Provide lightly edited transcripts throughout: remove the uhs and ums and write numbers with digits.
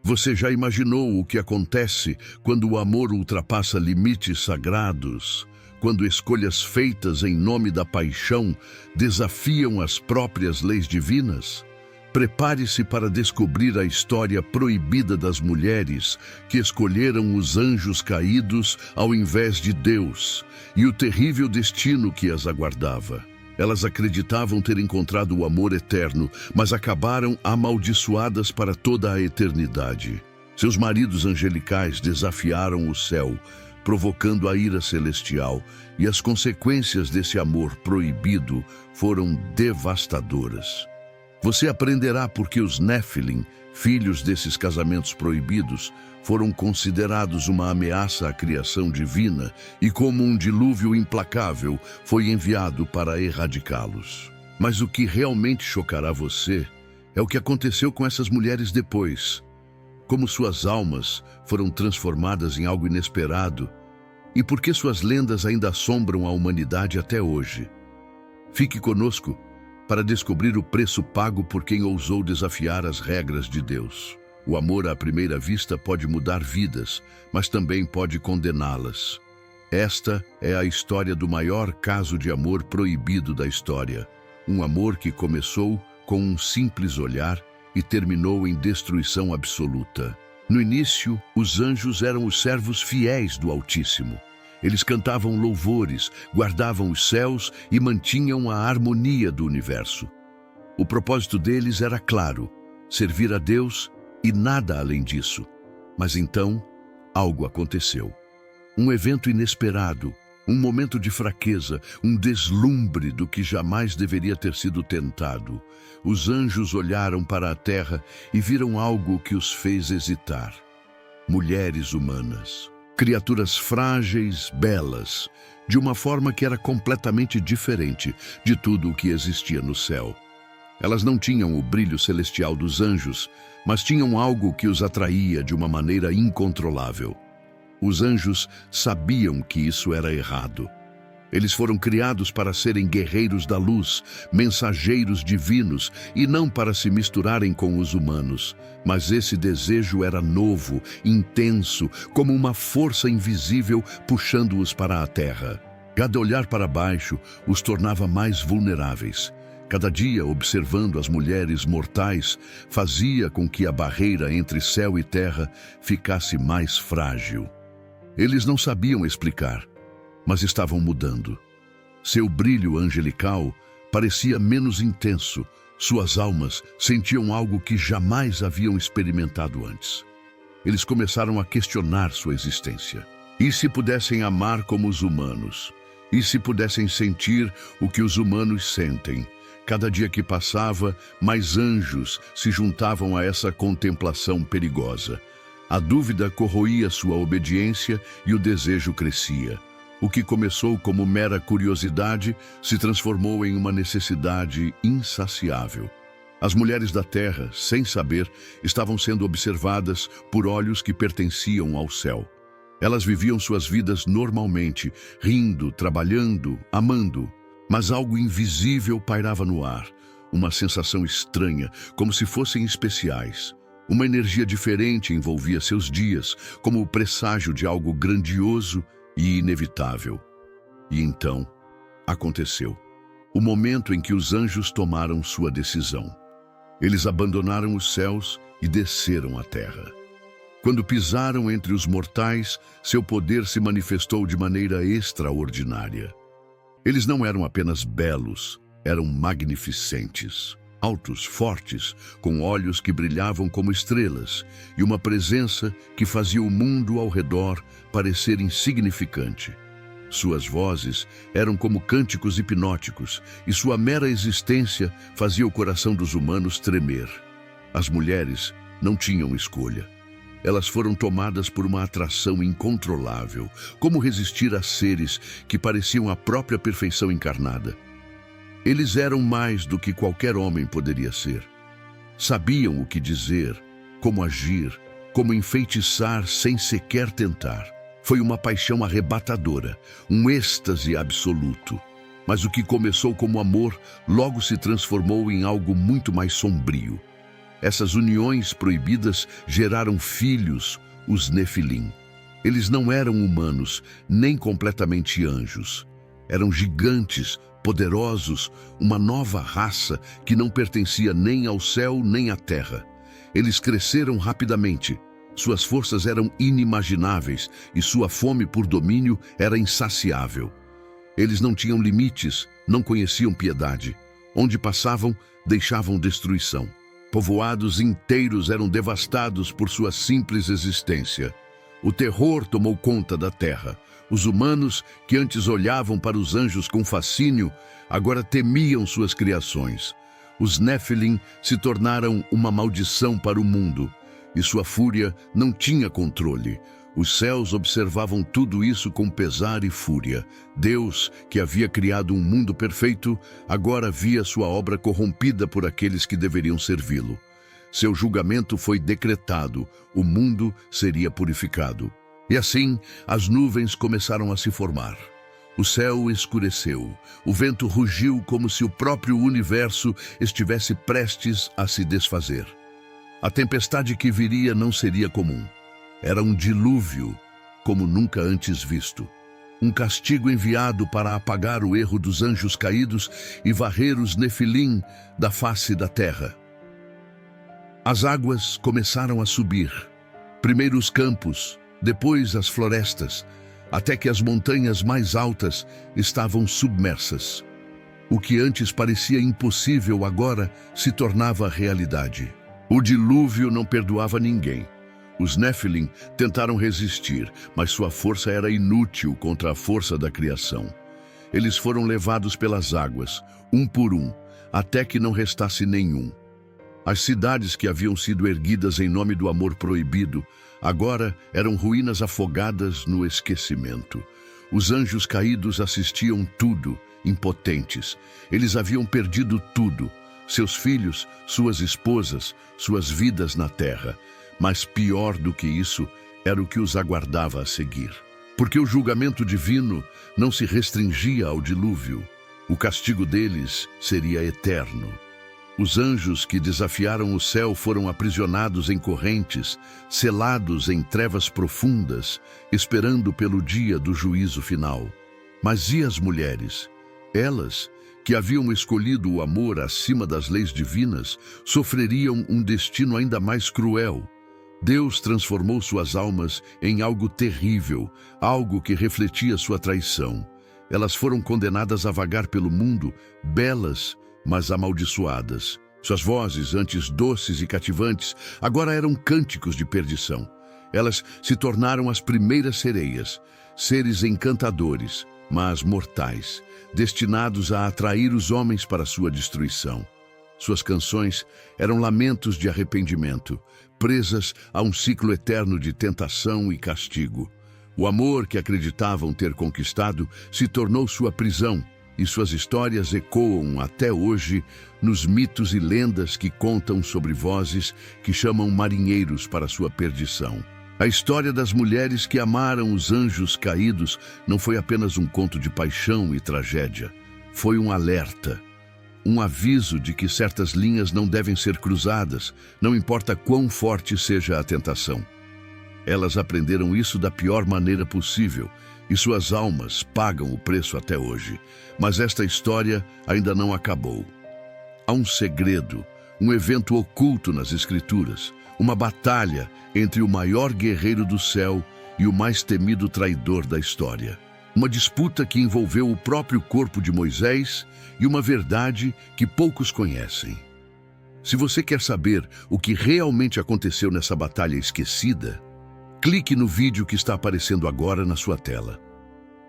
Você já imaginou o que acontece quando o amor ultrapassa limites sagrados? Quando escolhas feitas em nome da paixão desafiam as próprias leis divinas? Prepare-se para descobrir a história proibida das mulheres que escolheram os anjos caídos ao invés de Deus e o terrível destino que as aguardava. Elas acreditavam ter encontrado o amor eterno, mas acabaram amaldiçoadas para toda a eternidade. Seus maridos angelicais desafiaram o céu, provocando a ira celestial, e as consequências desse amor proibido foram devastadoras. Você aprenderá porque os Néfilim, filhos desses casamentos proibidos, foram considerados uma ameaça à criação divina e como um dilúvio implacável foi enviado para erradicá-los. Mas o que realmente chocará você é o que aconteceu com essas mulheres depois. Como suas almas foram transformadas em algo inesperado e por que suas lendas ainda assombram a humanidade até hoje. Fique conosco para descobrir o preço pago por quem ousou desafiar as regras de Deus. O amor à primeira vista pode mudar vidas, mas também pode condená-las. Esta é a história do maior caso de amor proibido da história. Um amor que começou com um simples olhar e terminou em destruição absoluta. No início, os anjos eram os servos fiéis do Altíssimo. Eles cantavam louvores, guardavam os céus e mantinham a harmonia do universo. O propósito deles era claro: servir a Deus e nada além disso. Mas então, algo aconteceu. Um evento inesperado, um momento de fraqueza, um deslumbre do que jamais deveria ter sido tentado. Os anjos olharam para a terra e viram algo que os fez hesitar. Mulheres humanas. Criaturas frágeis, belas, de uma forma que era completamente diferente de tudo o que existia no céu. Elas não tinham o brilho celestial dos anjos, mas tinham algo que os atraía de uma maneira incontrolável. Os anjos sabiam que isso era errado. Eles foram criados para serem guerreiros da luz, mensageiros divinos, e não para se misturarem com os humanos. Mas esse desejo era novo, intenso, como uma força invisível puxando-os para a terra. Cada olhar para baixo os tornava mais vulneráveis. Cada dia, observando as mulheres mortais, fazia com que a barreira entre céu e terra ficasse mais frágil. Eles não sabiam explicar, mas estavam mudando. Seu brilho angelical parecia menos intenso. Suas almas sentiam algo que jamais haviam experimentado antes. Eles começaram a questionar sua existência. E se pudessem amar como os humanos? E se pudessem sentir o que os humanos sentem? Cada dia que passava, mais anjos se juntavam a essa contemplação perigosa. A dúvida corroía sua obediência e o desejo crescia. O que começou como mera curiosidade se transformou em uma necessidade insaciável. As mulheres da terra, sem saber, estavam sendo observadas por olhos que pertenciam ao céu. Elas viviam suas vidas normalmente, rindo, trabalhando, amando. Mas algo invisível pairava no ar, uma sensação estranha, como se fossem especiais. Uma energia diferente envolvia seus dias, como o presságio de algo grandioso e inevitável. E então, aconteceu. O momento em que os anjos tomaram sua decisão. Eles abandonaram os céus e desceram à terra. Quando pisaram entre os mortais, seu poder se manifestou de maneira extraordinária. Eles não eram apenas belos, eram magnificentes. Altos, fortes, com olhos que brilhavam como estrelas e uma presença que fazia o mundo ao redor parecer insignificante. Suas vozes eram como cânticos hipnóticos e sua mera existência fazia o coração dos humanos tremer. As mulheres não tinham escolha. Elas foram tomadas por uma atração incontrolável. Como resistir a seres que pareciam a própria perfeição encarnada? Eles eram mais do que qualquer homem poderia ser. Sabiam o que dizer, como agir, como enfeitiçar sem sequer tentar. Foi uma paixão arrebatadora, um êxtase absoluto. Mas o que começou como amor logo se transformou em algo muito mais sombrio. Essas uniões proibidas geraram filhos, os Nefilim. Eles não eram humanos, nem completamente anjos. Eram gigantes, poderosos, uma nova raça que não pertencia nem ao céu nem à terra. Eles cresceram rapidamente. Suas forças eram inimagináveis e sua fome por domínio era insaciável. Eles não tinham limites, não conheciam piedade. Onde passavam, deixavam destruição. Povoados inteiros eram devastados por sua simples existência. O terror tomou conta da terra. Os humanos, que antes olhavam para os anjos com fascínio, agora temiam suas criações. Os Nefilim se tornaram uma maldição para o mundo, e sua fúria não tinha controle. Os céus observavam tudo isso com pesar e fúria. Deus, que havia criado um mundo perfeito, agora via sua obra corrompida por aqueles que deveriam servi-lo. Seu julgamento foi decretado, o mundo seria purificado. E assim, as nuvens começaram a se formar. O céu escureceu, o vento rugiu como se o próprio universo estivesse prestes a se desfazer. A tempestade que viria não seria comum. Era um dilúvio, como nunca antes visto. Um castigo enviado para apagar o erro dos anjos caídos e varrer os Nefilim da face da terra. As águas começaram a subir. Primeiro os campos, depois as florestas, até que as montanhas mais altas estavam submersas. O que antes parecia impossível agora se tornava realidade. O dilúvio não perdoava ninguém. Os Nefilim tentaram resistir, mas sua força era inútil contra a força da criação. Eles foram levados pelas águas, um por um, até que não restasse nenhum. As cidades que haviam sido erguidas em nome do amor proibido, agora eram ruínas afogadas no esquecimento. Os anjos caídos assistiam tudo, impotentes. Eles haviam perdido tudo: seus filhos, suas esposas, suas vidas na terra. Mas pior do que isso era o que os aguardava a seguir. Porque o julgamento divino não se restringia ao dilúvio. O castigo deles seria eterno. Os anjos que desafiaram o céu foram aprisionados em correntes, selados em trevas profundas, esperando pelo dia do juízo final. Mas e as mulheres? Elas, que haviam escolhido o amor acima das leis divinas, sofreriam um destino ainda mais cruel. Deus transformou suas almas em algo terrível, algo que refletia sua traição. Elas foram condenadas a vagar pelo mundo, belas, mas amaldiçoadas. Suas vozes, antes doces e cativantes, agora eram cânticos de perdição. Elas se tornaram as primeiras sereias, seres encantadores, mas mortais, destinados a atrair os homens para sua destruição. Suas canções eram lamentos de arrependimento, presas a um ciclo eterno de tentação e castigo. O amor que acreditavam ter conquistado se tornou sua prisão, e suas histórias ecoam até hoje nos mitos e lendas que contam sobre vozes que chamam marinheiros para sua perdição. A história das mulheres que amaram os anjos caídos não foi apenas um conto de paixão e tragédia. Foi um alerta, um aviso de que certas linhas não devem ser cruzadas, não importa quão forte seja a tentação. Elas aprenderam isso da pior maneira possível, e suas almas pagam o preço até hoje. Mas esta história ainda não acabou. Há um segredo, um evento oculto nas Escrituras, uma batalha entre o maior guerreiro do céu e o mais temido traidor da história. Uma disputa que envolveu o próprio corpo de Moisés e uma verdade que poucos conhecem. Se você quer saber o que realmente aconteceu nessa batalha esquecida, clique no vídeo que está aparecendo agora na sua tela.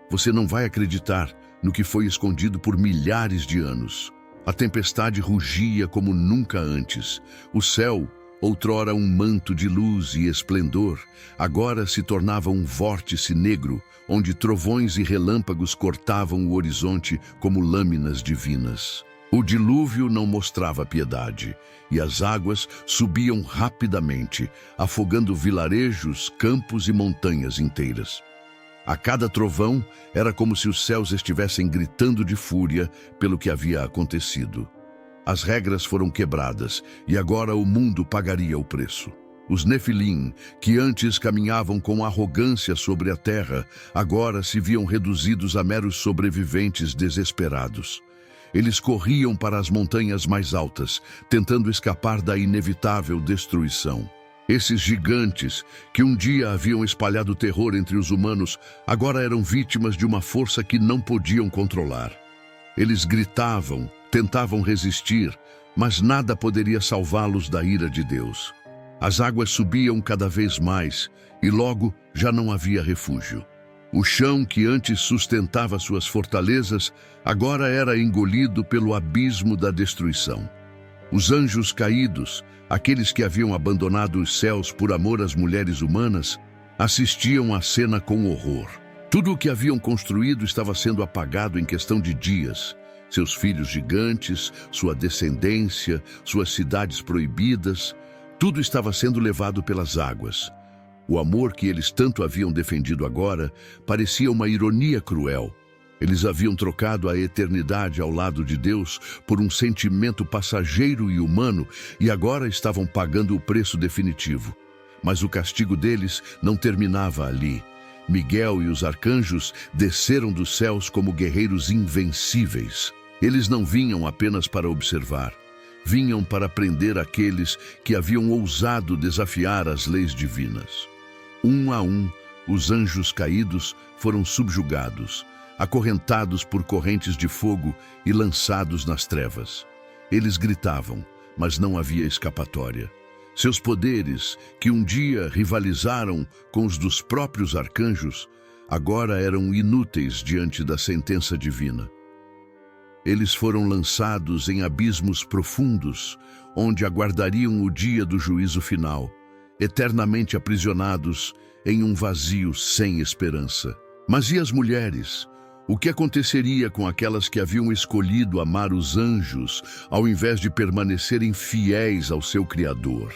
Você não vai acreditar no que foi escondido por milhares de anos. A tempestade rugia como nunca antes. O céu, outrora um manto de luz e esplendor, agora se tornava um vórtice negro, onde trovões e relâmpagos cortavam o horizonte como lâminas divinas. O dilúvio não mostrava piedade, e as águas subiam rapidamente, afogando vilarejos, campos e montanhas inteiras. A cada trovão, era como se os céus estivessem gritando de fúria pelo que havia acontecido. As regras foram quebradas e agora o mundo pagaria o preço. Os Nefilim, que antes caminhavam com arrogância sobre a terra, agora se viam reduzidos a meros sobreviventes desesperados. Eles corriam para as montanhas mais altas, tentando escapar da inevitável destruição. Esses gigantes, que um dia haviam espalhado terror entre os humanos, agora eram vítimas de uma força que não podiam controlar. Eles gritavam, tentavam resistir, mas nada poderia salvá-los da ira de Deus. As águas subiam cada vez mais e logo já não havia refúgio. O chão que antes sustentava suas fortalezas agora era engolido pelo abismo da destruição. Os anjos caídos, aqueles que haviam abandonado os céus por amor às mulheres humanas, assistiam à cena com horror. Tudo o que haviam construído estava sendo apagado em questão de dias. Seus filhos gigantes, sua descendência, suas cidades proibidas, tudo estava sendo levado pelas águas. O amor que eles tanto haviam defendido agora parecia uma ironia cruel. Eles haviam trocado a eternidade ao lado de Deus por um sentimento passageiro e humano e agora estavam pagando o preço definitivo. Mas o castigo deles não terminava ali. Miguel e os arcanjos desceram dos céus como guerreiros invencíveis. Eles não vinham apenas para observar. Vinham para prender aqueles que haviam ousado desafiar as leis divinas. Um a um, os anjos caídos foram subjugados, acorrentados por correntes de fogo e lançados nas trevas. Eles gritavam, mas não havia escapatória. Seus poderes, que um dia rivalizaram com os dos próprios arcanjos, agora eram inúteis diante da sentença divina. Eles foram lançados em abismos profundos, onde aguardariam o dia do juízo final, eternamente aprisionados em um vazio sem esperança. Mas e as mulheres? O que aconteceria com aquelas que haviam escolhido amar os anjos, ao invés de permanecerem fiéis ao seu Criador?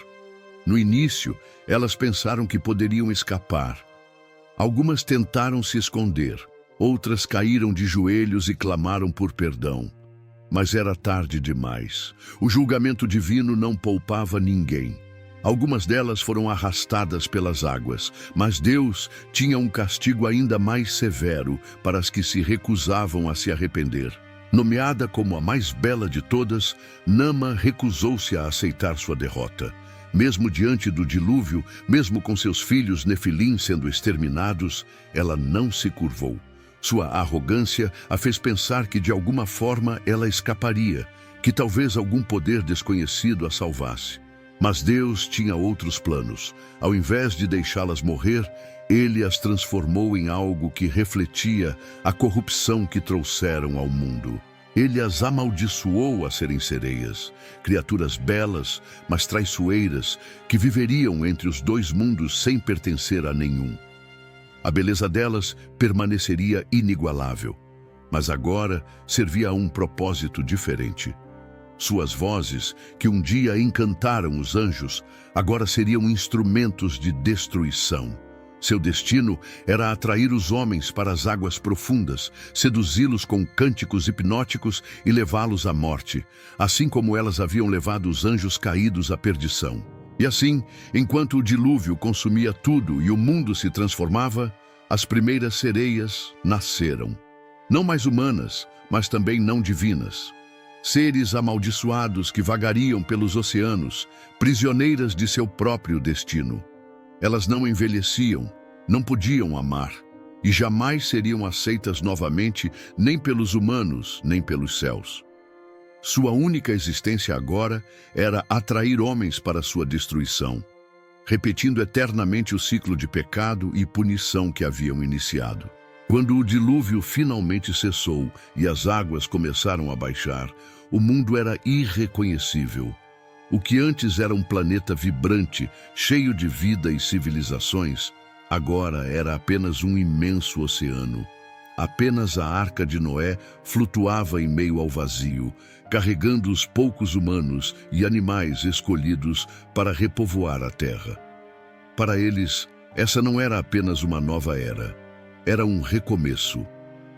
No início, elas pensaram que poderiam escapar. Algumas tentaram se esconder, outras caíram de joelhos e clamaram por perdão. Mas era tarde demais. O julgamento divino não poupava ninguém. Algumas delas foram arrastadas pelas águas, mas Deus tinha um castigo ainda mais severo para as que se recusavam a se arrepender. Nomeada como a mais bela de todas, Nama recusou-se a aceitar sua derrota. Mesmo diante do dilúvio, mesmo com seus filhos Nefilim sendo exterminados, ela não se curvou. Sua arrogância a fez pensar que de alguma forma ela escaparia, que talvez algum poder desconhecido a salvasse. Mas Deus tinha outros planos. Ao invés de deixá-las morrer, Ele as transformou em algo que refletia a corrupção que trouxeram ao mundo. Ele as amaldiçoou a serem sereias, criaturas belas, mas traiçoeiras, que viveriam entre os dois mundos sem pertencer a nenhum. A beleza delas permaneceria inigualável, mas agora servia a um propósito diferente. Suas vozes, que um dia encantaram os anjos, agora seriam instrumentos de destruição. Seu destino era atrair os homens para as águas profundas, seduzi-los com cânticos hipnóticos e levá-los à morte, assim como elas haviam levado os anjos caídos à perdição. E assim, enquanto o dilúvio consumia tudo e o mundo se transformava, as primeiras sereias nasceram. Não mais humanas, mas também não divinas. Seres amaldiçoados que vagariam pelos oceanos, prisioneiras de seu próprio destino. Elas não envelheciam, não podiam amar, e jamais seriam aceitas novamente nem pelos humanos, nem pelos céus. Sua única existência agora era atrair homens para sua destruição, repetindo eternamente o ciclo de pecado e punição que haviam iniciado. Quando o dilúvio finalmente cessou e as águas começaram a baixar, o mundo era irreconhecível. O que antes era um planeta vibrante, cheio de vida e civilizações, agora era apenas um imenso oceano. Apenas a Arca de Noé flutuava em meio ao vazio, carregando os poucos humanos e animais escolhidos para repovoar a terra. Para eles, essa não era apenas uma nova era. Era um recomeço.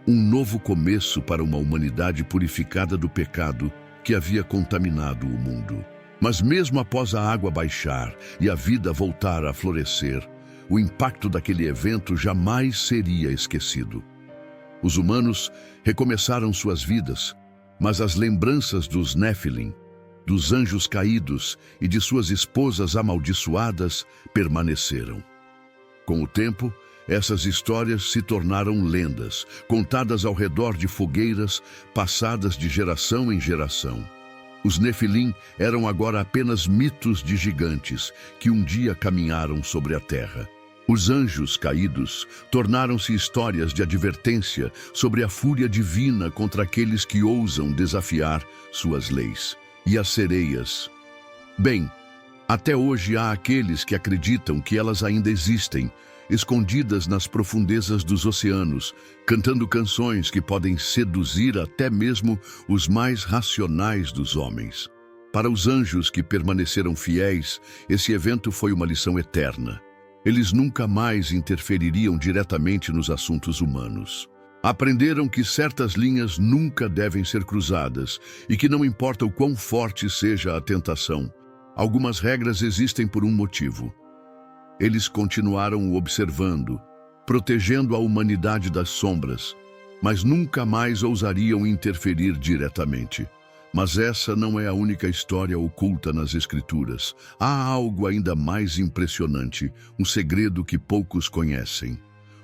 Um novo começo para uma humanidade purificada do pecado que havia contaminado o mundo. Mas mesmo após a água baixar e a vida voltar a florescer, o impacto daquele evento jamais seria esquecido. Os humanos recomeçaram suas vidas, mas as lembranças dos Néfilim, dos anjos caídos e de suas esposas amaldiçoadas permaneceram. Com o tempo, essas histórias se tornaram lendas, contadas ao redor de fogueiras, passadas de geração em geração. Os Nefilim eram agora apenas mitos de gigantes que um dia caminharam sobre a terra. Os anjos caídos tornaram-se histórias de advertência sobre a fúria divina contra aqueles que ousam desafiar suas leis. E as sereias? Bem, até hoje há aqueles que acreditam que elas ainda existem, escondidas nas profundezas dos oceanos, cantando canções que podem seduzir até mesmo os mais racionais dos homens. Para os anjos que permaneceram fiéis, esse evento foi uma lição eterna. Eles nunca mais interfeririam diretamente nos assuntos humanos. Aprenderam que certas linhas nunca devem ser cruzadas e que não importa o quão forte seja a tentação, algumas regras existem por um motivo. Eles continuaram observando, protegendo a humanidade das sombras, mas nunca mais ousariam interferir diretamente. Mas essa não é a única história oculta nas Escrituras. Há algo ainda mais impressionante, um segredo que poucos conhecem.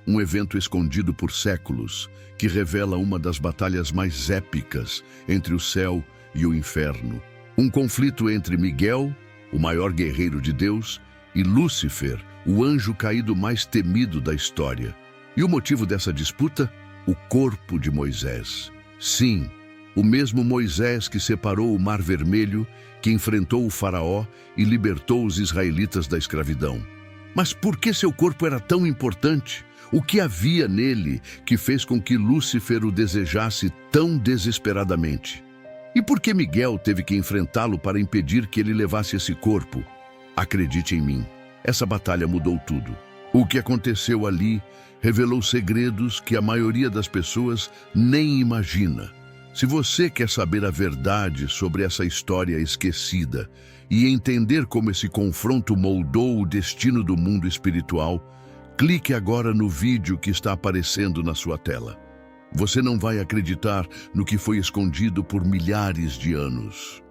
Um evento escondido por séculos, que revela uma das batalhas mais épicas entre o céu e o inferno. Um conflito entre Miguel, o maior guerreiro de Deus, e Lúcifer, o anjo caído mais temido da história. E o motivo dessa disputa? O corpo de Moisés. Sim, o mesmo Moisés que separou o Mar Vermelho, que enfrentou o faraó e libertou os israelitas da escravidão. Mas por que seu corpo era tão importante? O que havia nele que fez com que Lúcifer o desejasse tão desesperadamente? E por que Miguel teve que enfrentá-lo para impedir que ele levasse esse corpo? Acredite em mim, essa batalha mudou tudo. O que aconteceu ali revelou segredos que a maioria das pessoas nem imagina. Se você quer saber a verdade sobre essa história esquecida e entender como esse confronto moldou o destino do mundo espiritual, clique agora no vídeo que está aparecendo na sua tela. Você não vai acreditar no que foi escondido por milhares de anos.